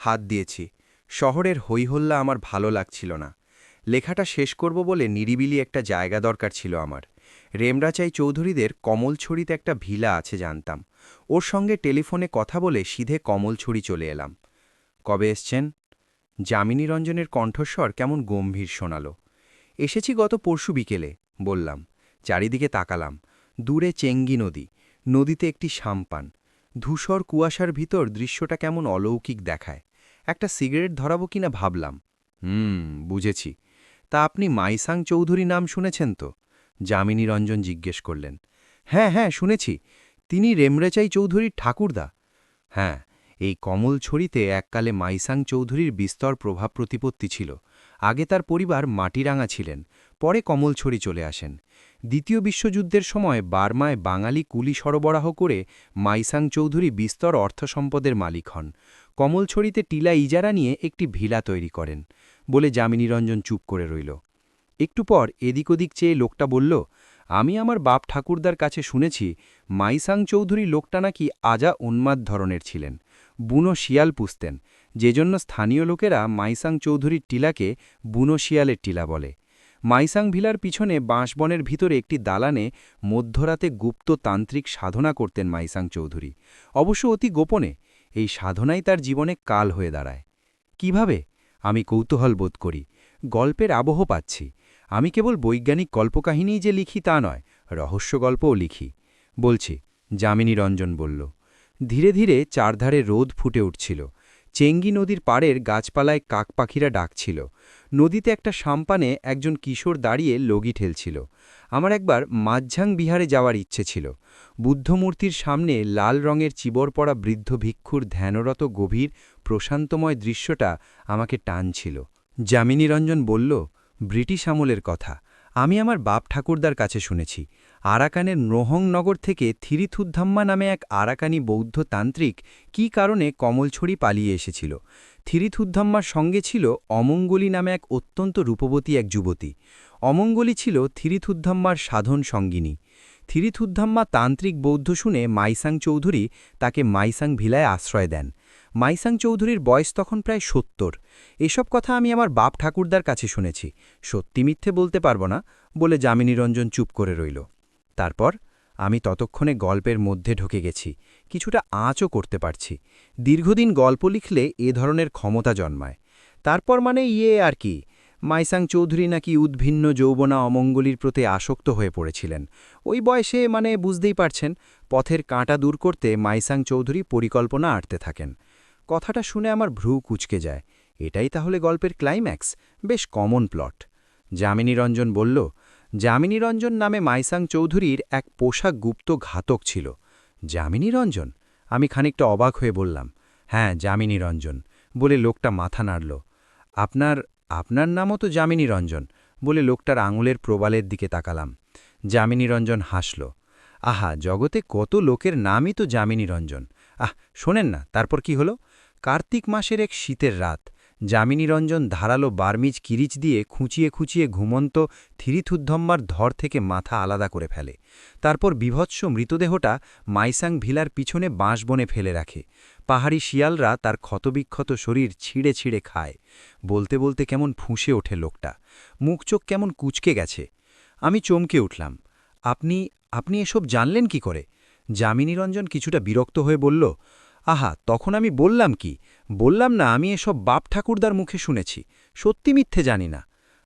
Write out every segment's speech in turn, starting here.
হাত দিয়েছি। শহরের হইহল্লা আমার ভালো লাগছিল না। লেখাটা শেষ করব বলে নিরিবিলি একটা জায়গা দরকার ছিল আমার। রেমরাচাই চৌধুরীদের কমলছড়িতে একটা ভিলা আছে জানতাম। ওর সঙ্গে টেলিফোনে কথা বলে সিধে কমলছড়ি চলে এলাম। কবে এসছেন? যামিনী রঞ্জনের কণ্ঠস্বর কেমন গম্ভীর শোনাল। এসেছি গত পরশু বিকেলে, বললাম। চারিদিকে তাকালাম। দূরে চেঙ্গি নদী, নদীতে একটি সাম্পান। ধূসর কুয়াশার ভিতর দৃশ্যটা কেমন অলৌকিক দেখায়। একটা সিগারেট ধরাবো কিনা ভাবলাম। বুঝেছি। তা আপনি মাইসাং চৌধুরী নাম শুনেছেন তো? যামিনী রঞ্জন জিজ্ঞেস করলেন। হ্যাঁ হ্যাঁ, শুনেছি। তিনি রেমরেচাই চৌধুরীর ঠাকুরদা। হ্যাঁ, এই কমলছড়িতে এককালে মাইসাং চৌধুরীর বিস্তর প্রভাব প্রতিপত্তি ছিল। আগে তার পরিবার মাটিরাঙ্গা ছিলেন, পরে কমলছড়ি চলে আসেন। দ্বিতীয় বিশ্বযুদ্ধের সময় বার্মায় বাঙালি কুলি সরবরাহ করে মাইসাং চৌধুরী বিস্তর অর্থসম্পদের মালিক হন। কমলছড়িতে টিলা ইজারা নিয়ে একটি ভিলা তৈরি করেন। বলে যামিনী রঞ্জন চুপ করে রইল। একটু পর এদিক ওদিক চেয়ে লোকটা বলল, আমি আমার বাপ ঠাকুরদার কাছে শুনেছি মাইসাং চৌধুরী লোকটা নাকি আজা উন্মাদ ধরনের ছিলেন। বুনো শিয়াল পুষতেন, যেজন্য স্থানীয় লোকেরা মাইসাং চৌধুরীর টিলাকে বুনো শিয়ালের টিলা বলে। মাইসাং ভিলার পিছনে বাঁশবনের ভিতরে একটি দালানে মধ্যরাতে গুপ্ত তান্ত্রিক সাধনা করতেন মাইসাং চৌধুরী, অবশ্য অতি গোপনে। এই সাধনাই তার জীবনে কাল হয়ে দাঁড়ায়। কিভাবে? আমি কৌতূহল বোধ করি। গল্পের আবহ পাচ্ছি। আমি কেবল বৈজ্ঞানিক কল্পকাহিনীই যে লিখি তা নয়, রহস্য গল্পও লিখি। বলছি, যামিনী রঞ্জন বলল। ধীরে ধীরে চারধারে রোদ ফুটে উঠছিল। চেঙ্গি নদীর পাড়ের গাছপালায় কাকপাখিরা ডাকছিল। নদীতে একটা সাম্পানে একজন কিশোর দাঁড়িয়ে লগি ঠেলছিল। আমার একবার মাঝঝাং বিহারে যাওয়ার ইচ্ছে ছিল। বুদ্ধমূর্তির সামনে লাল রঙের চিবর পড়া বৃদ্ধ ভিক্ষুর ধ্যানরত গভীর প্রশান্তময় দৃশ্যটা আমাকে টানছিল। যামিনী রঞ্জন বলল, ব্রিটিশ আমলের কথা। আমি আমার বাপ ঠাকুরদার কাছে শুনেছি আরাকানের নোহংনগর থেকে থিরিথুদ্ধাম্মা নামে এক আরাকানি বৌদ্ধ তান্ত্রিক কী কারণে কমলছড়ি পালিয়ে এসেছিল। থিরিথুদ্ধাম্মার সঙ্গে ছিল অমঙ্গলী নামে এক অত্যন্ত রূপবতী এক যুবতী। অমঙ্গলী ছিল থিরিথুদ্ধাম্মার সাধন সঙ্গিনী। থিরিথুদ্ধাম্মা তান্ত্রিক বৌদ্ধ শুনে মাইসাং চৌধুরী তাকে মাইসাং ভিলায় আশ্রয় দেন। মাইসাং চৌধুরীর বয়স তখন প্রায় ৭০। এসব কথা আমি আমার বাপ ঠাকুরদার কাছে শুনেছি, সত্যি মিথ্যে বলতে পারব না। বলে যামিনী রঞ্জন চুপ করে রইল। তারপর আমি ততক্ষণে গল্পের মধ্যে ঢুকে গেছি, কিছুটা আঁচও করতে পারছি। দীর্ঘদিন গল্প লিখলে এ ধরনের ক্ষমতা জন্মায়। তারপর মানে আর কি, মাইসাং চৌধুরী নাকি উদ্ভিন্ন যৌবনা অমঙ্গলীর প্রতি আসক্ত হয়ে পড়েছিলেন। ওই বয়সে মানে বুঝতেই পারছেন, পথের কাঁটা দূর করতে মাইসাং চৌধুরী পরিকল্পনা আঁটতে থাকেন। কথাটা শুনে আমার ভ্রু কুঁচকে যায়। এটাই তাহলে গল্পের ক্লাইম্যাক্স? বেশ কমন প্লট। যামিনী রঞ্জন বলল, যামিনী রঞ্জন নামে মাইসাং চৌধুরীর এক পোশাক গুপ্ত ঘাতক ছিল। যামিনী রঞ্জন? আমি খানিকটা অবাক হয়ে বললাম, হ্যাঁ যামিনী রঞ্জন। বলে লোকটা মাথা নাড়ল। আপনার আপনার নামও তো যামিনী রঞ্জন। বলে লোকটার আঙুলের প্রবালের দিকে তাকালাম। যামিনী রঞ্জন হাসল। আহা, জগতে কত লোকের নামই তো যামিনী রঞ্জন। শোনেন না, তারপর কি হলো? কার্তিক মাসের এক শীতের রাত। যামিনী রঞ্জন ধারালো বার্মিজ কিরিচ দিয়ে খুঁচিয়ে খুঁচিয়ে ঘুমন্ত থিরিথুদ্ধম্মার ধর থেকে মাথা আলাদা করে ফেলে। তারপর বিভৎস মৃতদেহটা মাইসাং ভিলার পিছনে বাঁশবনে ফেলে রাখে। পাহাড়ি শিয়ালরা তার ক্ষতবিক্ষত শরীর ছিঁড়ে ছিঁড়ে খায়। বলতে বলতে কেমন ফুঁসে ওঠে লোকটা, মুখ চোখ কেমন কুঁচকে গেছে। আমি চমকে উঠলাম। আপনি আপনি এসব জানলেন কি করে? যামিনী রঞ্জন কিছুটা বিরক্ত হয়ে বলল, আহা, তখন আমি বললাম কি? বললাম না আমি এসব বাপ ঠাকুরদার মুখে শুনেছি, সত্যি মিথ্যে জানি না।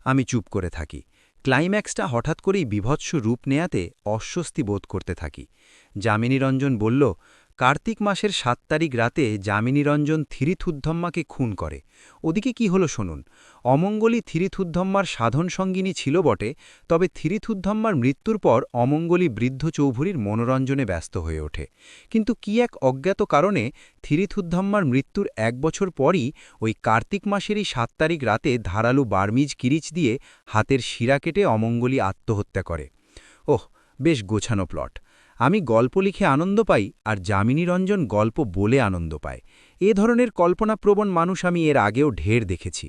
আমি চুপ করে থাকি। ক্লাইম্যাক্সটা হঠাৎ করেই বিভৎস রূপ নেয়াতে অস্বস্তি বোধ করতে থাকি। যামিনী রঞ্জন বলল, কার্তিক মাসের ৭ তারিখ রাতে যামিনী রঞ্জন থিরিথুদ্ধম্মাকে খুন করে। ওদিকে কি হলো শুনুন। অমঙ্গলী থিরিথুদ্ধম্মার সাধন সঙ্গিনী ছিল বটে, তবে থিরিথুদ্ধম্মার মৃত্যুর পর অমঙ্গলী বৃদ্ধ চৌধুরীর মনোরঞ্জনে ব্যস্ত হয়ে ওঠে। কিন্তু কি এক অজ্ঞাত কারণে থিরিথুদ্ধম্মার মৃত্যুর ১ বছর পরই ওই কার্তিক মাসেরই ৭ তারিখ রাতে ধারালো বার্মিজ কিরিচ দিয়ে হাতের শিরা কেটে অমঙ্গলী আত্মহত্যা করে। ওহ, বেশ গোছানো প্লট। আমি গল্প লিখে আনন্দ পাই, আর যামিনী রঞ্জন গল্প বলে আনন্দ পায়। এ ধরনের কল্পনাপ্রবণ মানুষ আমি এর আগেও ঢের দেখেছি।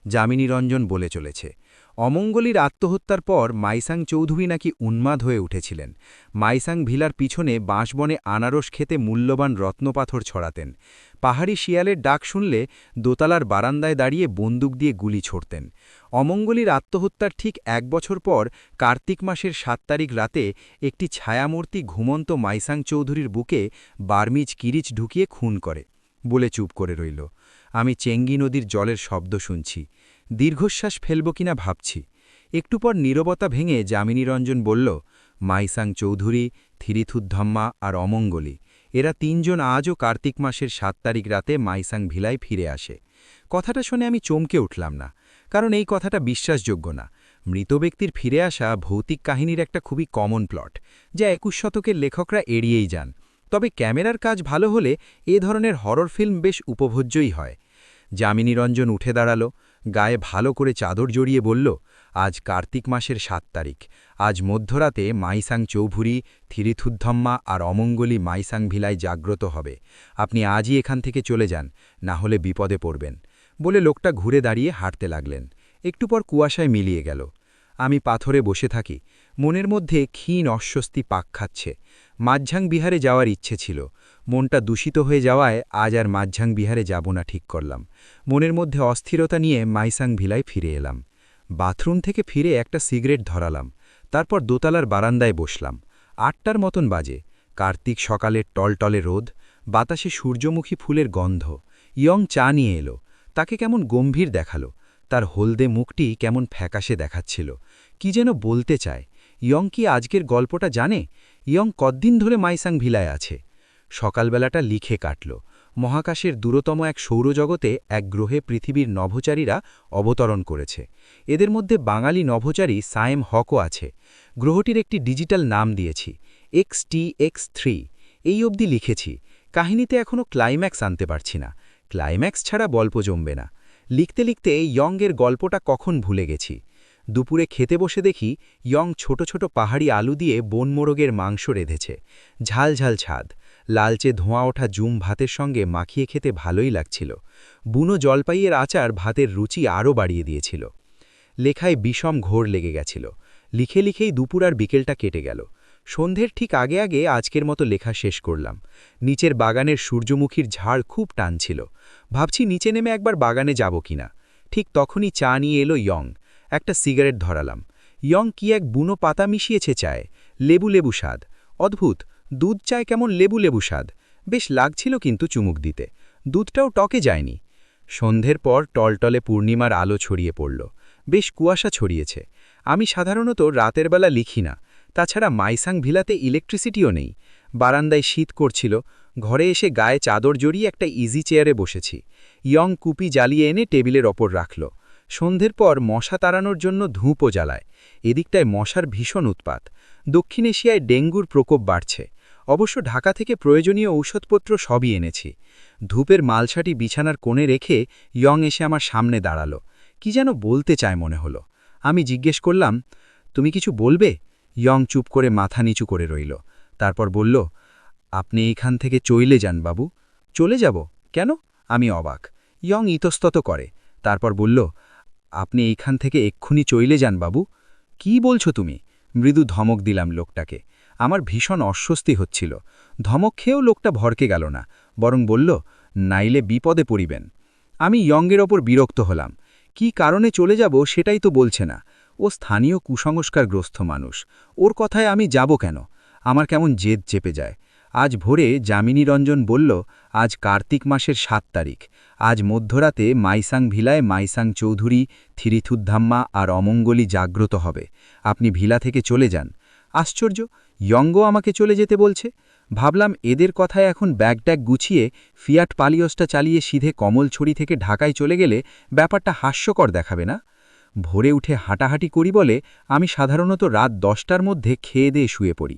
যামিনী রঞ্জন বলে চলেছে, অমঙ্গলীর আত্মহত্যার পর মাইসাং চৌধুরী নাকি উন্মাদ হয়ে উঠেছিলেন। মাইসাং ভিলার পিছনে বাঁশবনে আনারস খেতে মূল্যবান রত্নপাথর ছড়াতেন। পাহাড়ি শিয়ালের ডাক শুনলে দোতলার বারান্দায় দাঁড়িয়ে বন্দুক দিয়ে গুলি ছোড়তেন। অমঙ্গলীর আত্মহত্যার ঠিক ১ বছর পর কার্তিক মাসের ৭ তারিখ রাতে একটি ছায়ামূর্তি ঘুমন্ত মাইসাং চৌধুরীর বুকে বার্মিজ কিরিচ ঢুকিয়ে খুন করে। বলে চুপ করে রইল। আমি চেঙ্গি নদীর জলের শব্দ শুনছি। দীর্ঘশ্বাস ফেলব কিনা ভাবছি। একটু পর নীরবতা ভেঙে যামিনীরঞ্জন বলল, মাইসাং চৌধুরী, থিরিথুদ্ধম্মা আর অমঙ্গলী, এরা ৩ জন আজও কার্তিক মাসের ৭ তারিখ রাতে মাইসাং ভিলায় ফিরে আসে। কথাটা শুনে আমি চমকে উঠলাম না, কারণ এই কথাটা বিশ্বাসযোগ্য না। মৃত ব্যক্তির ফিরে আসা ভৌতিক কাহিনীর একটা খুবই কমন প্লট, যা ২১ শতকের লেখকরা এড়িয়েই যান। তবে ক্যামেরার কাজ ভালো হলে এ ধরনের হরর ফিল্ম বেশ উপভোজ্যই হয়। যামিনীরঞ্জন উঠে দাঁড়াল, গায়ে ভালো করে চাদর জড়িয়ে বলল, আজ কার্তিক মাসের ৭ তারিখ। আজ মধ্যরাতে মাইসাং চৌধুরী, থিরিথুদ্ধম্মা আর অমঙ্গলী মাইসাং ভিলায় জাগ্রত হবে। আপনি আজই এখান থেকে চলে যান, না হলে বিপদে পড়বেন। বলে লোকটা ঘুরে দাঁড়িয়ে হাঁটতে লাগলেন। একটু পর কুয়াশায় মিলিয়ে গেল। আমি পাথরে বসে থাকি। মনের মধ্যে ক্ষীণ অস্বস্তি পাক খাচ্ছে। মাঝঝাং বিহারে যাওয়ার ইচ্ছে ছিল। মনটা দূষিত হয়ে যাওয়ায় আজ আর মাঝঝাং বিহারে যাব না ঠিক করলাম। মনের মধ্যে অস্থিরতা নিয়ে মাইসাং ভিলায় ফিরে এলাম। বাথরুম থেকে ফিরে একটা সিগারেট ধরালাম। তারপর দোতলার বারান্দায় বসলাম। ৮টার মতন বাজে। কার্তিক সকালের টলটলে রোদ, বাতাসে সূর্যমুখী ফুলের গন্ধ। ইয়ং চা নিয়ে এলো। তাকে কেমন গম্ভীর দেখালো। তার হলদে মুখটি কেমন ফ্যাকাশে দেখাচ্ছিল। কি যেন বলতে চায়। ইয়ং কি আজকের গল্পটা জানে? ইয়ং কতদিন ধরে মাইসাং ভিলায় আছে? সকালবেলাটা লিখে কাটল। মহাকাশের দূরতম এক সৌরজগতে এক গ্রহে পৃথিবীর নভোচারীরা অবতরণ করেছে। এদের মধ্যে বাঙালি নভোচারী সায়েম হকও আছে। গ্রহটির একটি ডিজিটাল নাম দিয়েছি, XTX3। এই অবধি লিখেছি। কাহিনীতে এখনও ক্লাইম্যাক্স আনতে পারছি না। ক্লাইম্যাক্স ছাড়া গল্প জমবে না। লিখতে লিখতে ইয়ংয়ের গল্পটা কখন ভুলে গেছি। দুপুরে খেতে বসে দেখি ইয়ং ছোট ছোট পাহাড়ি আলু দিয়ে বনমোরগের মাংস রেঁধেছে। ঝাল ঝাল ছাদ, লালচে ধোঁয়া ওঠা জুম ভাতের সঙ্গে মাখিয়ে খেতে ভালোই লাগছিল। বুনো জলপাইয়ের আচার ভাতের রুচি আরও বাড়িয়ে দিয়েছিল। লেখায় বিষম ঘোর লেগে গেছিল। লিখে লিখেই দুপুর আর বিকেলটা কেটে গেল। সন্ধ্যের ঠিক আগে আগে আজকের মতো লেখা শেষ করলাম। নিচের বাগানের সূর্যমুখীর ঝাড় খুব টানছিল। ভাবছি নিচে নেমে একবার বাগানে যাব কিনা। ঠিক তখনই চা নিয়ে এলো ইয়ং। একটা সিগারেট ধরালাম। ইয়ং কি এক বুনো পাতা মিশিয়েছে চায়, লেবু লেবু স্বাদ। অদ্ভুত, দুধ চায় কেমন লেবু লেবু স্বাদ। বেশ লাগছিল কিন্তু চুমুক দিতে। দুধটাও টকে যায়নি। সন্ধ্যের পর টলটলে পূর্ণিমার আলো ছড়িয়ে পড়ল। বেশ কুয়াশা ছড়িয়েছে। আমি সাধারণত রাতের বেলা লিখি না। তাছাড়া মাইসাং ভিলাতে ইলেকট্রিসিটিও নেই। বারান্দায় শীত করছিল। ঘরে এসে গায়ে চাদর জড়িয়ে একটা ইজি চেয়ারে বসেছি। ইয়ং কুপি জ্বালিয়ে এনে টেবিলের ওপর রাখল। সন্ধ্যের পর মশা তাড়ানোর জন্য ধূপও জ্বালায়। এদিকটায় মশার ভীষণ উৎপাত। দক্ষিণ এশিয়ায় ডেঙ্গুর প্রকোপ বাড়ছে। অবশ্য ঢাকা থেকে প্রয়োজনীয় ঔষধপত্র সবই এনেছি। ধূপের মালসাটি বিছানার কোণে রেখে ইয়ং এসে আমার সামনে দাঁড়াল। কি যেন বলতে চায় মনে হলো। আমি জিজ্ঞেস করলাম, তুমি কিছু বলবে? ইয়ং চুপ করে মাথা নিচু করে রইল। তারপর বলল, আপনি এইখান থেকে চলে যান বাবু। চলে যাব? কেন? আমি অবাক। ইয়ং ইতস্তত করে। তারপর বলল, আপনি এইখান থেকে এক্ষুনি চলে যান বাবু। কি বলছো তুমি? মৃদু ধমক দিলাম লোকটাকে। আমার ভীষণ অস্বস্তি হচ্ছিল। ধমক খেয়েও লোকটা ভরকে গেল না, বরং বলল, নাইলে বিপদে পড়িবেন। আমি ইয়ংয়ের ওপর বিরক্ত হলাম। কি কারণে চলে যাব সেটাই তো বলছে না। ও স্থানীয় কুসংস্কারগ্রস্ত মানুষ। ওর কথায় আমি যাব কেন? আমার কেমন জেদ চেপে যায়। আজ ভোরে যামিনীরঞ্জন বলল, আজ কার্তিক মাসের ৭ তারিখ। আজ মধ্যরাতে মাইসাং ভিলায় মাইসাং চৌধুরী, থিরিথুদ্ধাম্মা আর অমঙ্গলী জাগ্রত হবে। আপনি ভিলা থেকে চলে যান। আশ্চর্য, ইয়ঙ্গও আমাকে চলে যেতে বলছে। ভাবলাম এদের কথায় এখন ব্যাগ গুছিয়ে ফিয়াট পালিয়সটা চালিয়ে সিধে কমলছড়ি থেকে ঢাকায় চলে গেলে ব্যাপারটা হাস্যকর দেখাবে না? ভোরে উঠে হাঁটাহাঁটি করি বলে আমি সাধারণত রাত 10টার মধ্যে খেয়ে দিয়ে শুয়ে পড়ি।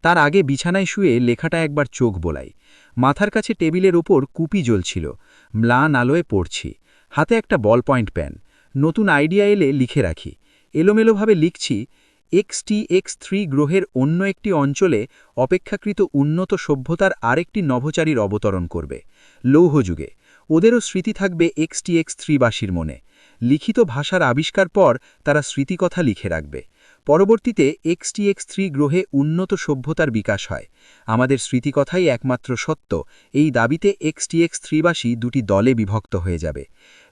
তার আগে বিছানায় শুয়ে লেখাটা একবার চোখ বোলাই। মাথার কাছে টেবিলের ওপর কুপি জ্বলছিল। ম্লান আলোয় পড়ছি। হাতে একটা বল পয়েন্ট পেন। নতুন আইডিয়া এলে লিখে রাখি। এলোমেলোভাবে লিখছি, XTX3 গ্রহের অন্য একটি অঞ্চলে অপেক্ষাকৃত উন্নত সভ্যতার আরেকটি নভোচারীর অবতরণ করবে। লৌহযুগে। ওদেরও স্মৃতি থাকবে XTX3বাসীর মনে। লিখিত ভাষার আবিষ্কার পর তারা স্মৃতিকথা লিখে রাখবে। পরবর্তীতে XTX3 গ্রহে উন্নত সভ্যতার বিকাশ হয়। আমাদের স্মৃতিকথাই একমাত্র সত্য, এই দাবিতে XTX3বাসী দুটি দলে বিভক্ত হয়ে যাবে।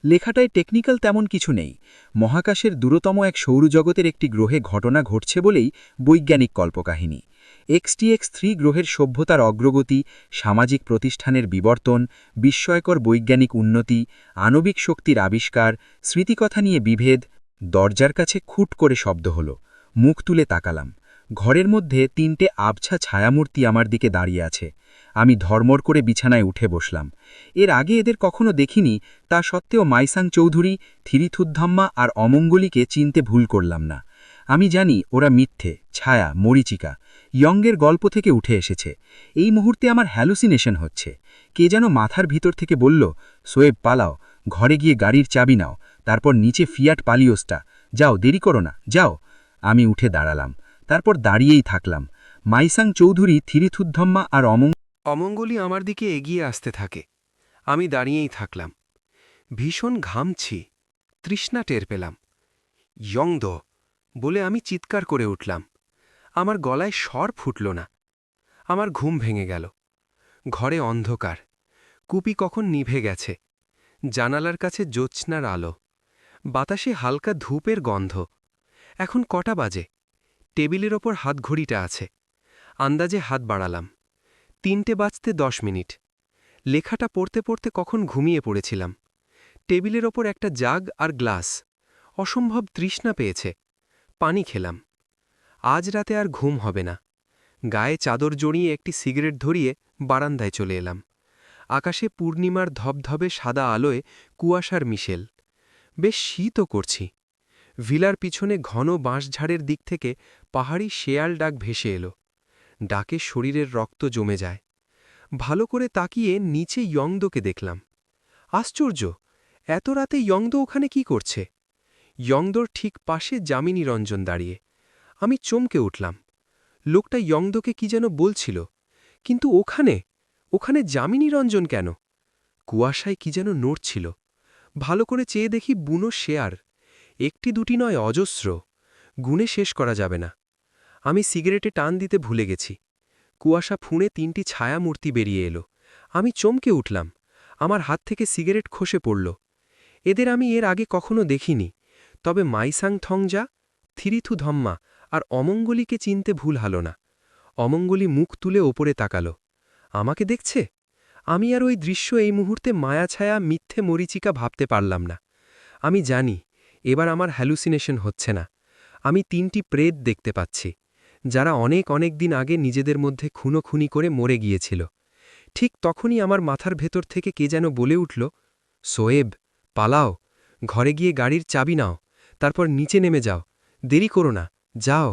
লেখাটায় টেকনিক্যাল তেমন কিছু নেই। মহাকাশের দূরতম এক সৌরজগতের একটি গ্রহে ঘটনা ঘটছে বলেই বৈজ্ঞানিক কল্পকাহিনী। XTX3 গ্রহের সভ্যতার অগ্রগতি, সামাজিক প্রতিষ্ঠানের বিবর্তন, বিস্ময়কর বৈজ্ঞানিক উন্নতি, আণবিক শক্তির আবিষ্কার, স্মৃতিকথা নিয়ে বিভেদ। দরজার কাছে খুট করে শব্দ হলো। মুখ তুলে তাকালাম। ঘরের মধ্যে 3টে আবছা ছায়ামূর্তি আমার দিকে দাঁড়িয়ে আছে। আমি ধর্মড় করে বিছানায় উঠে বসলাম। এর আগে এদের কখনো দেখিনি, তা সত্ত্বেও মাইসাং চৌধুরী, থিরিথুদ্ধাম্মা আর অমঙ্গলীকে চিনতে ভুল করলাম না। আমি জানি ওরা মিথ্যে, ছায়া, মরীচিকা, ইয়ংয়ের গল্প থেকে উঠে এসেছে। এই মুহূর্তে আমার হ্যালুসিনেশন হচ্ছে। কে যেন মাথার ভিতর থেকে বলল, সোয়েব পালাও, ঘরে গিয়ে গাড়ির চাবি নাও, তারপর নিচে ফিয়াট পালিওসটা, যাও, দেরি করো না, যাও। আমি উঠে দাঁড়ালাম, তারপর দাঁড়িয়েই থাকলাম। মাইসাং চৌধুরী, থিরিথুদ্ধাম্মা আর অমঙ্গলী আমার দিকে এগিয়ে আসতে থাকে। আমি দাঁড়িয়েই থাকলাম। ভীষণ ঘামছি, তৃষ্ণা টের পেলাম। ইয়ংদ বলে আমি চিৎকার করে উঠলাম। আমার গলায় স্বর ফুটল না। আমার ঘুম ভেঙে গেল। ঘরে অন্ধকার, কুপি কখন নিভে গেছে। জানালার কাছে জ্যোৎস্নার আলো, বাতাসে হালকা ধূপের গন্ধ। এখন কটা বাজে? টেবিলের ওপর হাতঘড়িটা আছে। আন্দাজে হাত বাড়ালাম। 3টে বাজতে 10 মিনিট। লেখাটা পড়তে পড়তে কখন ঘুমিয়ে পড়েছিলাম। টেবিলের ওপর একটা জাগ আর গ্লাস। অসম্ভব তৃষ্ণা পেয়েছে। পানি খেলাম। আজ রাতে আর ঘুম হবে না। গায়ে চাদর জড়িয়ে একটি সিগারেট ধরিয়ে বারান্দায় চলে এলাম। আকাশে পূর্ণিমার ধবধবে সাদা আলোয় কুয়াশার মিশেল। বেশ শীতও করছি। ভিলার পিছনে ঘন বাঁশঝাড়ের দিক থেকে পাহাড়ি শেয়াল ডাক ভেসে এলো। ডাকে শরীরের রক্ত জমে যায়। ভালো করে তাকিয়ে নিচে ইয়ংদোকে দেখলাম। আশ্চর্য, এত রাতে ইয়ংদো ওখানে কি করছে? ইয়ংদোর ঠিক পাশে যামিনী রঞ্জন দাঁড়িয়ে। আমি চমকে উঠলাম। লোকটা ইয়ংদোকে কি যেন বলছিল, কিন্তু ওখানে যামিনী রঞ্জন কেন? কুয়াশায় কি যেন নড়ছিল। ভালো করে চেয়ে দেখি বুনো শেয়ার। একটি দুটি নয়, অজস্র। গুণে শেষ করা যাবে না। আমি সিগারেটে টান দিতে ভুলে গেছি। কুয়াশা ফুঁড়ে 3টি ছায়ামূর্তি বেরিয়ে এলো। আমি চমকে উঠলাম। আমার হাত থেকে সিগারেট খসে পড়ল। এদের আমি এর আগে কখনো দেখিনি, তবে মাইসাং থংজা, থিরিথুধম্মা আর অমঙ্গলীকে চিনতে ভুল হল না। অমঙ্গলী মুখ তুলে ওপরে তাকাল। আমাকে দেখছে? আমি আর ওই দৃশ্য এই মুহূর্তে মায়াছায়া, মিথ্যে মরীচিকা ভাবতে পারলাম না। আমি জানি এবার আমার হ্যালুসিনেশন হচ্ছে না। আমি 3টি প্রেত দেখতে পাচ্ছি, যারা অনেক দিন আগে নিজেদের মধ্যে খুনোখুনি করে মরে গিয়েছিল। ঠিক তখনই আমার মাথার ভেতর থেকে কে যেন বলে উঠল, সোয়েব, পালাও, ঘরে গিয়ে গাড়ির চাবি নাও, তারপর নিচে নেমে যাও, দেরি করো না, যাও।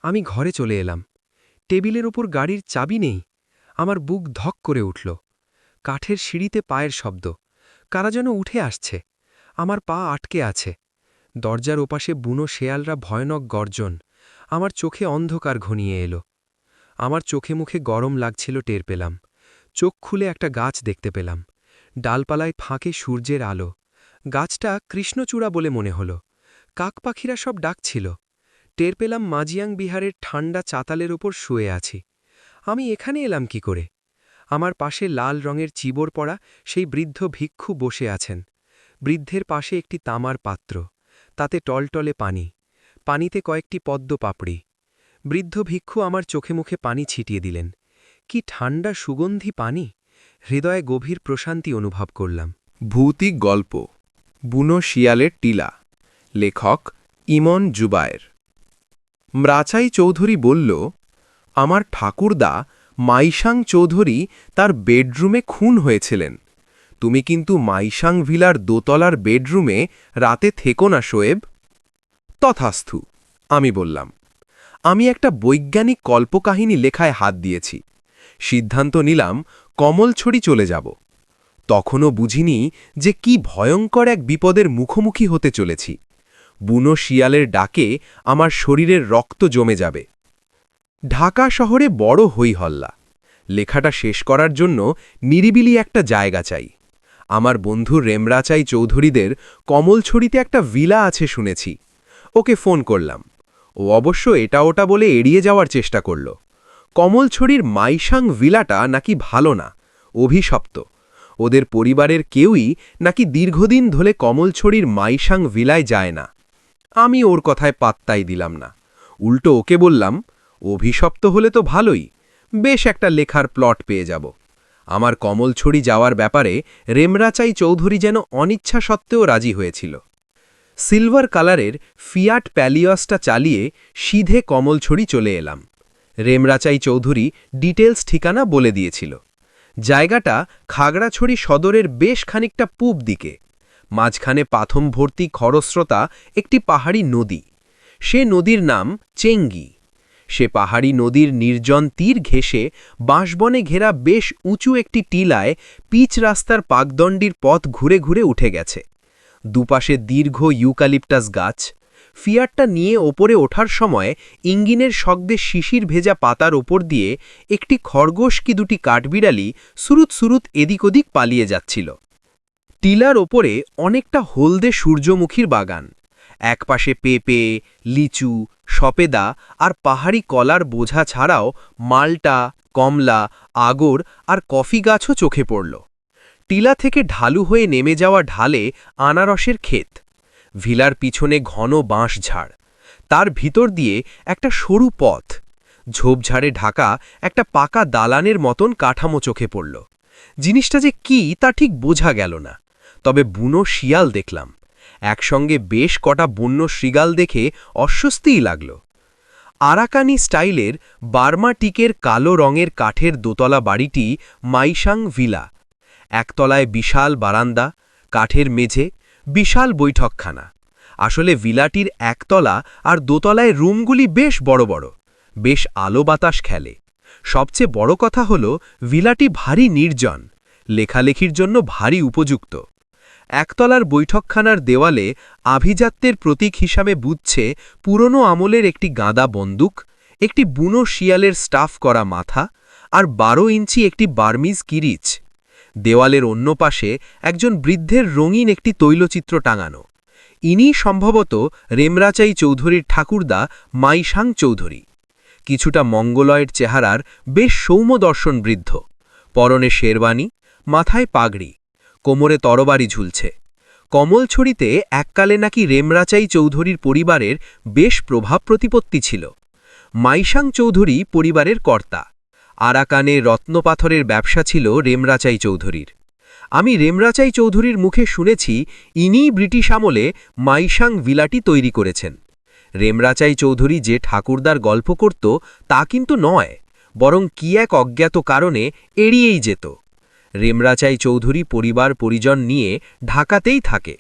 আমি ঘরে চলে এলাম। টেবিলের ওপর গাড়ির চাবি নেই। আমার বুক ধক করে উঠল। কাঠের সিঁড়িতে পায়ের শব্দ। কারা যেন উঠে আসছে। আমার পা আটকে আছে। দরজার ওপাশে বুনো শেয়ালরা ভয়ানক গর্জন। আমার চোখে অন্ধকার ঘনিয়ে এলো। আমার চোখে মুখে গরম লাগছিল টের পেলাম। চোখ খুলে একটা গাছ দেখতে পেলাম। ডালপালায় ফাঁকে সূর্যের আলো। গাছটা কৃষ্ণচূড়া বলে মনে হল। কাকপাখিরা সব ডাকছিল। টের পেলাম মাজিয়াং বিহারের ঠান্ডা চাতালের ওপর শুয়ে আছি। আমি এখানে এলাম কি করে? আমার পাশে লাল রঙের চিবর পরা সেই বৃদ্ধ ভিক্ষু বসে আছেন। বৃদ্ধের পাশে একটি তামার পাত্র, তাতে টলটলে পানি, পানিতে কয়েকটি পদ্ম পাপড়ি। বৃদ্ধ ভিক্ষু আমার চোখে মুখে পানি ছিটিয়ে দিলেন। কি ঠান্ডা সুগন্ধি পানি! হৃদয়ে গভীর প্রশান্তি অনুভব করলাম। ভৌতিক গল্প, বুনো শিয়ালের টিলা। লেখক ইমন জুবায়ের। ম্রাচাই চৌধুরী বলল, আমার ঠাকুরদা মাইসাং চৌধুরী তার বেডরুমে খুন হয়েছিলেন। তুমি কিন্তু মাইসাং ভিলার দোতলার বেডরুমে রাতে থেকো না শোয়েব। তথাস্থু, আমি বললাম। আমি একটা বৈজ্ঞানিক কল্পকাহিনী লেখায় হাত দিয়েছি। সিদ্ধান্ত নিলাম কমলছড়ি চলে যাব। তখনও বুঝিনি যে কি ভয়ঙ্কর এক বিপদের মুখোমুখি হতে চলেছি। বুনো শিয়ালের ডাকে আমার শরীরের রক্ত জমে যাবে। ঢাকা শহরে বড় হইহল্লা। লেখাটা শেষ করার জন্য নিরিবিলি একটা জায়গা চাই। আমার বন্ধু রেমরাচাই চৌধুরীদের কমলছড়িতে একটা ভিলা আছে শুনেছি। ওকে ফোন করলাম। ও অবশ্য এটা ওটা বলে এড়িয়ে যাওয়ার চেষ্টা করল। কমলছড়ির মাইসাং ভিলাটা নাকি ভালো না, অভিশপ্ত। ওদের পরিবারের কেউই নাকি দীর্ঘদিন ধরে কমলছড়ির মাইসাং ভিলায় যায় না। আমি ওর কথায় পাত্তাই দিলাম না। উল্টো ওকে বললাম, অভিশপ্ত হলে তো ভালোই, বেশ একটা লেখার প্লট পেয়ে যাব। আমার কমলছড়ি যাওয়ার ব্যাপারে রেমরাচাই চৌধুরী যেন অনিচ্ছা সত্ত্বেও রাজি হয়েছিল। সিলভার কালারের ফিয়াট প্যালিয়সটা চালিয়ে সিধে কমলছড়ি চলে এলাম। রেমরাচাই চৌধুরী ডিটেলস ঠিকানা বলে দিয়েছিল। জায়গাটা খাগড়াছড়ি সদরের বেশ খানিকটা পূব দিকে। মাঝখানে পাথম ভর্তি খরস্রোতা একটি পাহাড়ি নদী। সে নদীর নাম চেঙ্গি। সে পাহাড়ি নদীর নির্জন তীর ঘেঁষে বাঁশবনে ঘেরা বেশ উঁচু একটি টিলায় পিচ রাস্তার পাকদণ্ডির পথ ঘুরে ঘুরে উঠে গেছে। দুপাশে দীর্ঘ ইউক্যালিপটাস গাছ। ফিয়াটটা নিয়ে ওপরে ওঠার সময় ইঞ্জিনের শব্দে শিশির ভেজা পাতার ওপর দিয়ে একটি খরগোশ কি দুটি কাঠবিড়ালি সুরুত সুরুত এদিক ওদিক পালিয়ে যাচ্ছিল। টিলার ওপরে অনেকটা হলদে সূর্যমুখীর বাগান। একপাশে পেঁপে, লিচু, সপেদা আর পাহাড়ি কলার বোঝা ছাড়াও মালটা, কমলা, আগর আর কফি গাছও চোখে পড়ল। টিলা থেকে ঢালু হয়ে নেমে যাওয়া ঢালে আনারসের ক্ষেত। ভিলার পিছনে ঘন বাঁশঝাড়। তার ভিতর দিয়ে একটা সরু পথ। ঝোপঝাড়ে ঢাকা একটা পাকা দালানের মতন কাঠামো চোখে পড়ল। জিনিসটা যে কি তা ঠিক বোঝা গেল না, তবে বুনো শিয়াল দেখলাম। একসঙ্গে বেশ কটা বন্য শৃগাল দেখে অস্বস্তিই লাগল। আরাকানি স্টাইলের বার্মা টিকের কালো রঙের কাঠের দোতলা বাড়িটি মাইসাং ভিলা। একতলায় বিশাল বারান্দা, কাঠের মেঝে, বিশাল বৈঠকখানা। আসলে ভিলাটির একতলা আর দোতলায় রুমগুলি বেশ বড় বড়, বেশ আলো বাতাস খেলে। সবচেয়ে বড় কথা হল ভিলাটি ভারী নির্জন, লেখালেখির জন্য ভারী উপযুক্ত। একতলার বৈঠকখানার দেওয়ালে আভিজাত্যের প্রতীক হিসাবে বুঝছে পুরনো আমলের একটি গাঁদা বন্দুক, একটি বুনো শিয়ালের স্টাফ করা মাথা আর 12 ইঞ্চি একটি বার্মিজ কিরিচ। দেওয়ালের অন্য পাশে একজন বৃদ্ধের রঙিন একটি তৈলচিত্র টাঙানো। ইনি সম্ভবত রেমরাচাই চৌধুরীর ঠাকুরদা মাইসাং চৌধুরী। কিছুটা মঙ্গলয়ের চেহারার বেশ সৌম্যদর্শন বৃদ্ধ। পরনে শেরওয়ানি, মাথায় পাগড়ি, কোমরে তরবারি ঝুলছে। কমলছড়িতে এককালে নাকি রেমরাচাই চৌধুরীর পরিবারের বেশ প্রভাব প্রতিপত্তি ছিল। মাইসাং চৌধুরী পরিবারের কর্তা। আরাকানে রত্নপাথরের ব্যবসা ছিল রেমরাচাই চৌধুরীর। আমি রেমরাচাই চৌধুরীর মুখে শুনেছি ইনিই ব্রিটিশ আমলে মাইসাং ভিলাটি তৈরি করেছেন। রেমরাচাই চৌধুরী যে ঠাকুরদার গল্প করত তা কিন্তু নয়, বরং কি এক অজ্ঞাত কারণে এড়িয়েই যেত। রেমরাচাই চৌধুরী পরিবার পরিজন নিয়ে ঢাকাতেই থাকে।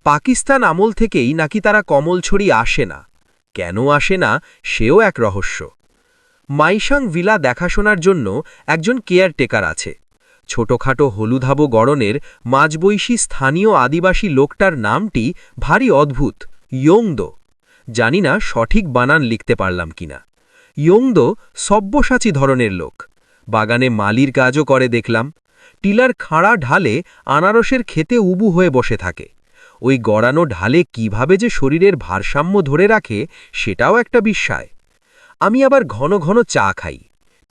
পাকিস্তান আমল থেকেই নাকি তারা কমলছড়ি আসে না। কেন আসে না সেও এক রহস্য। মাইসাং ভিলা দেখাশোনার জন্য একজন কেয়ারটেকার আছে। ছোটখাটো হলুধাবো গড়নের মাঝবয়সী স্থানীয় আদিবাসী লোকটার নামটি ভারী অদ্ভুত, ইয়োংদো। জানি না সঠিক বানান লিখতে পারলাম কিনা। ইয়োংদো সব্যসাচী ধরনের লোক। বাগানে মালির কাজও করে দেখলাম। টিলার খাড়া ঢালে আনারসের খেতে উবু হয়ে বসে থাকে। ওই গড়ানো ঢালে কিভাবে যে শরীরের ভারসাম্য ধরে রাখে সেটাও একটা বিস্ময়। আমি আবার ঘন ঘন চা খাই।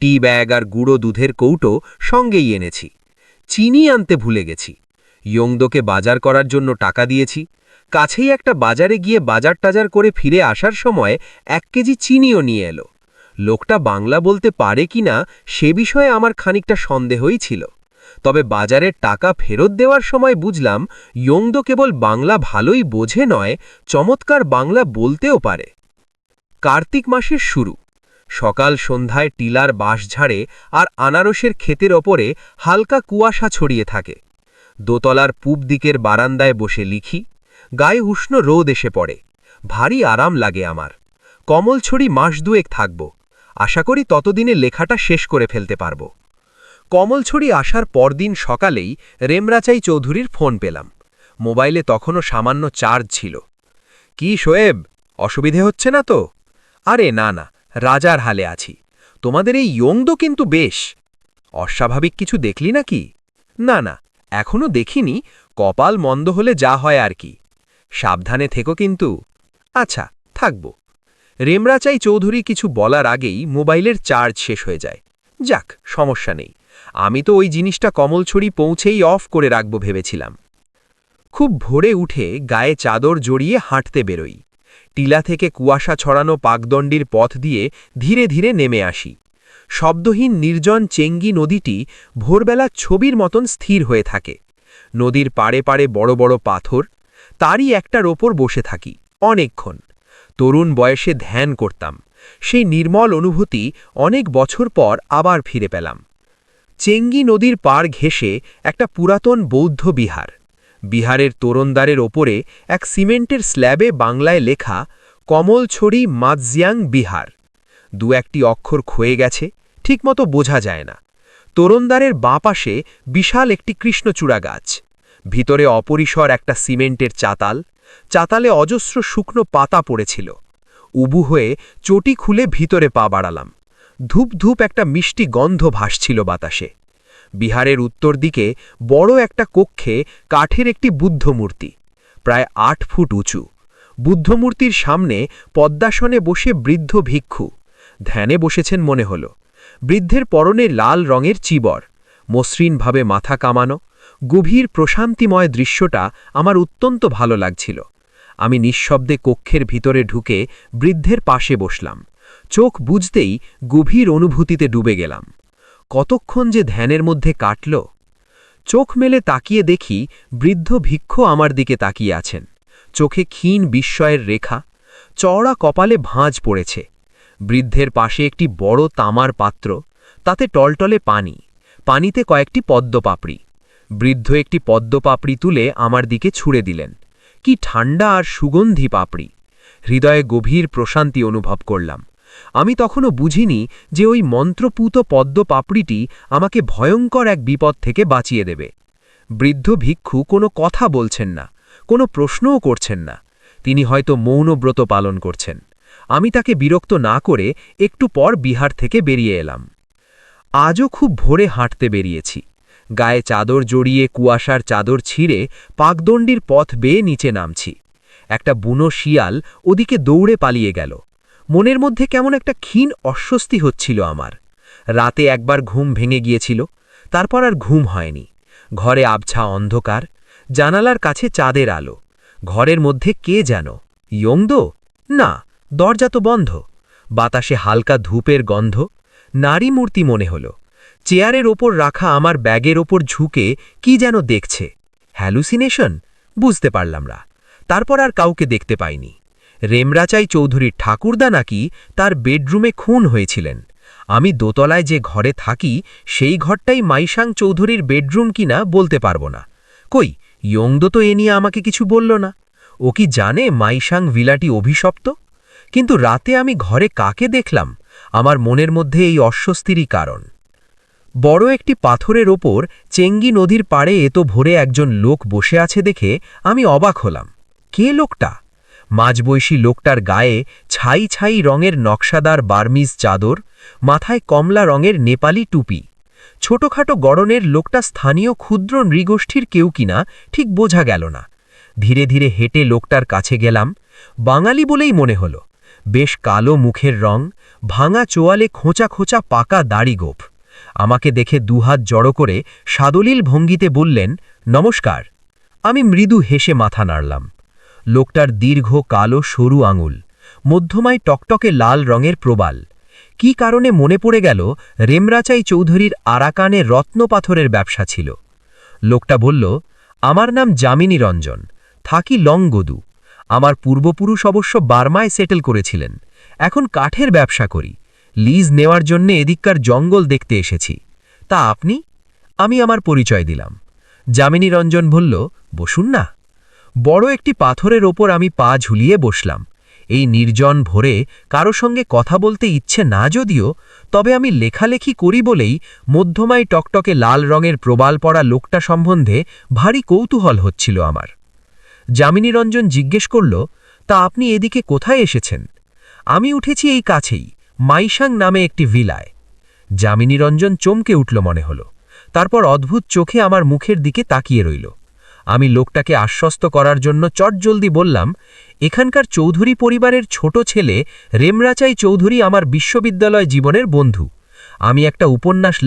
টি ব্যাগ আর গুঁড়ো দুধের কৌটো সঙ্গেই এনেছি। চিনি আনতে ভুলে গেছি। ইয়োংদোকে বাজার করার জন্য টাকা দিয়েছি। কাছেই একটা বাজারে গিয়ে বাজার টাজার করে ফিরে আসার সময় 1 কেজি চিনিও নিয়ে এলো। লোকটা বাংলা বলতে পারে কিনা সে বিষয়ে আমার খানিকটা সন্দেহই ছিল। তবে বাজারের টাকা ফেরত দেওয়ার সময় বুঝলাম ইয়োংদো কেবল বাংলা ভালোই বোঝে নয়, চমৎকার বাংলা বলতেও পারে। কার্তিক মাসের শুরু। সকাল সন্ধ্যায় টিলার বাঁশঝাড়ে আর আনারসের ক্ষেতের ওপরে হালকা কুয়াশা ছড়িয়ে থাকে। দোতলার পূব দিকের বারান্দায় বসে লিখি। গায়ে উষ্ণ রোদ এসে পড়ে। ভারী আরাম লাগে আমার। কমলছড়ি মাস দুয়েক থাকব। আশা করি ততদিনে লেখাটা শেষ করে ফেলতে পারব। কমলছড়ি আসার পরদিন সকালেই রেমরাচাই চৌধুরীর ফোন পেলাম। মোবাইলে তখনও সামান্য চার্জ ছিল। কি শোয়েব, অসুবিধে হচ্ছে না তো? আরে না না, রাজার হালে আছি। তোমাদের এই ইয়োংদো কিন্তু বেশ। অস্বাভাবিক কিছু দেখলি নাকি? না না, এখনো দেখিনি, কপাল মন্দ হলে যা হয় আর কি। সাবধানে থেকো কিন্তু। আচ্ছা, থাকব। রেমরাচাই চৌধুরী কিছু বলার আগেই মোবাইলের চার্জ শেষ হয়ে যায়। যাক, সমস্যা নেই। আমি তো ওই জিনিসটা কমলছড়ি পৌঁছেই অফ করে রাখব ভেবেছিলাম। খুব ভোরে উঠে গায়ে চাদর জড়িয়ে হাঁটতে বেরোই। টিলা থেকে কুয়াশা ছড়ানো পাকদণ্ডির পথ দিয়ে ধীরে ধীরে নেমে আসি। শব্দহীন নির্জন চেঙ্গি নদীটি ভোরবেলা ছবির মতন স্থির হয়ে থাকে। নদীর পাড়ে পাড়ে বড় বড় পাথর। তারই একটার ওপর বসে থাকি অনেকক্ষণ। তরুণ বয়সে ধ্যান করতাম। সেই নির্মল অনুভূতি অনেক বছর পর আবার ফিরে পেলাম। চেঙ্গি নদীর পাড় ঘেঁষে একটা পুরাতন বৌদ্ধ বিহার। বিহারের তোরণদ্বারের ওপরে এক সিমেন্টের স্ল্যাবে বাংলায় লেখা কমলছড়ি মাৎজিয়াং বিহার। দু একটি অক্ষর ক্ষয়ে গেছে, ঠিকমতো বোঝা যায় না। তোরণদ্বারের বাঁ পাশে বিশাল একটি কৃষ্ণচূড়া গাছ। ভিতরে অপরিসর একটা সিমেন্টের চাতাল। চাতালে অজস্র শুকনো পাতা পড়েছিল। উবু হয়ে চটি খুলে ভিতরে পা বাড়ালাম। ধূপ ধূপ একটা মিষ্টি গন্ধ ভাসছিল বাতাসে। বিহারের উত্তর দিকে বড় একটা কক্ষে কাঠের একটি বুদ্ধমূর্তি, প্রায় ৮ ফুট উঁচু। বুদ্ধমূর্তির সামনে পদ্মাসনে বসে বৃদ্ধ ভিক্ষু ধ্যানে বসেছেন মনে হল। বৃদ্ধের পরনে লাল রঙের চিবর, মসৃণভাবে মাথা কামানো। গভীর প্রশান্তিময় দৃশ্যটা আমার অত্যন্ত ভালো লাগছিল। আমি নিঃশব্দে কক্ষের ভিতরে ঢুকে বৃদ্ধের পাশে বসলাম। চোখ বুঝতেই গভীর অনুভূতিতে ডুবে গেলাম। কতক্ষণ যে ধ্যানের মধ্যে কাটল। চোখ মেলে তাকিয়ে দেখি বৃদ্ধ ভিক্ষু আমার দিকে তাকিয়ে আছেন। চোখে ক্ষীণ বিস্ময়ের রেখা, চওড়া কপালে ভাঁজ পড়েছে। বৃদ্ধের পাশে একটি বড় তামার পাত্র, তাতে টলটলে পানি, পানিতে কয়েকটি পদ্মপাপড়ি। বৃদ্ধ একটি পদ্মপাপড়ি তুলে আমার দিকে ছুঁড়ে দিলেন। কি ঠান্ডা আর সুগন্ধি পাপড়ি! হৃদয়ে গভীর প্রশান্তি অনুভব করলাম। আমি তখনও বুঝিনি যে ওই মন্ত্রপূত পদ্মপাপড়িটি আমাকে ভয়ঙ্কর এক বিপদ থেকে বাঁচিয়ে দেবে। বৃদ্ধ ভিক্ষু কোনো কথা বলছেন না, কোনো প্রশ্নও করছেন না। তিনি হয়তো মৌনব্রত পালন করছেন। আমি তাকে বিরক্ত না করে একটু পর বিহার থেকে বেরিয়ে এলাম। আজও খুব ভোরে হাঁটতে বেরিয়েছি। গায়ে চাদর জড়িয়ে কুয়াশার চাদর ছিঁড়ে পাকদণ্ডির পথ বেয়ে নিচে নামছি। একটা বুনো শিয়াল ওদিকে দৌড়ে পালিয়ে গেল। মনের মধ্যে কেমন একটা ক্ষীণ অস্বস্তি হচ্ছিল আমার। রাতে একবার ঘুম ভেঙে গিয়েছিল, তারপর আর ঘুম হয়নি। ঘরে আবছা অন্ধকার, জানালার কাছে চাঁদের আলো। ঘরের মধ্যে কে যেন? ইয়ংদো? না, দরজা তো বন্ধ। বাতাসে হালকা ধূপের গন্ধ। নারী মূর্তি মনে হল। চেয়ারের ওপর রাখা আমার ব্যাগের ওপর ঝুঁকে কি যেন দেখছে। হ্যালুসিনেশন? বুঝতে পারলাম না। তারপর আর কাউকে দেখতে পাইনি। রেমরাচাই চৌধুরীর ঠাকুরদা নাকি তার বেডরুমে খুন হয়েছিলেন। আমি দোতলায় যে ঘরে থাকি সেই ঘরটাই মাইশাং চৌধুরীর বেডরুম কিনা বলতে পারব না। কই, ইয়ংদো তো এ নিয়ে আমাকে কিছু বলল না। ও কি জানে মাইশাং ভিলাটি অভিশপ্ত? কিন্তু রাতে আমি ঘরে কাকে দেখলাম? আমার মনের মধ্যে এই অস্বস্তিরই কারণ। বড় একটি পাথরের ওপর চেঙ্গি নদীর পাড়ে এত ভোরে একজন লোক বসে আছে দেখে আমি অবাক হলাম। কে লোকটা? মাঝবয়সী লোকটার গায়ে ছাই ছাই রঙের নকশাদার বার্মিজ চাদর, মাথায় কমলা রঙের নেপালি টুপি। ছোটখাটো গড়নের লোকটা স্থানীয় ক্ষুদ্র নৃগোষ্ঠীর কেউ কিনা ঠিক বোঝা গেল না। ধীরে ধীরে হেঁটে লোকটার কাছে গেলাম। বাঙালি বলেই মনে হল। বেশ কালো মুখের রং, ভাঙা চোয়ালে খোঁচা খোঁচা পাকা দাড়ি গোঁফ। আমাকে দেখে দুহাত জড়ো করে সাদলীল ভঙ্গিতে বললেন, নমস্কার। আমি মৃদু হেসে মাথা নাড়লাম। লোকটার দীর্ঘ কালো সরু আঙুল, মধ্যমায় টকটকে লাল রঙের প্রবাল। কি কারণে মনে পড়ে গেল রেমরাচাই চৌধুরীর আরাকানে রত্নপাথরের ব্যবসা ছিল। লোকটা বলল, আমার নাম যামিনী রঞ্জন, থাকি লংগদু। আমার পূর্বপুরুষ অবশ্য বার্মায় সেটেল করেছিলেন। এখন কাঠের ব্যবসা করি। লিজ নেওয়ার জন্য এদিককার জঙ্গল দেখতে এসেছি। তা আপনি? আমি আমার পরিচয় দিলাম। যামিনী রঞ্জন বলল, বসুন না। বড় একটি পাথরের ওপর আমি পা ঝুলিয়ে বসলাম। এই নির্জন ভোরে কারো সঙ্গে কথা বলতে ইচ্ছে না যদিও, তবে আমি লেখালেখি করি বলেই মধ্যমায় টকটকে লাল রঙের প্রবাল পড়া লোকটা সম্বন্ধে ভারী কৌতূহল হচ্ছিল আমার। যামিনী রঞ্জন জিজ্ঞেস করল, তা আপনি এদিকে কোথায় এসেছেন? আমি উঠেছি এই কাছেই, মাইশাং নামে একটি ভিলায়। যামিনী রঞ্জন চমকে উঠল মনে হল। তারপর অদ্ভুত চোখে আমার মুখের দিকে তাকিয়ে রইল। আমি লোকটাকে আশ্বস্ত করার জন্য চটজলদি বললাম, এখানকার চৌধুরী পরিবারের ছোট ছেলে রেমরাচাই চৌধুরী আমার বিশ্ববিদ্যালয় জীবনের বন্ধু। আমি একটা উপন্যাস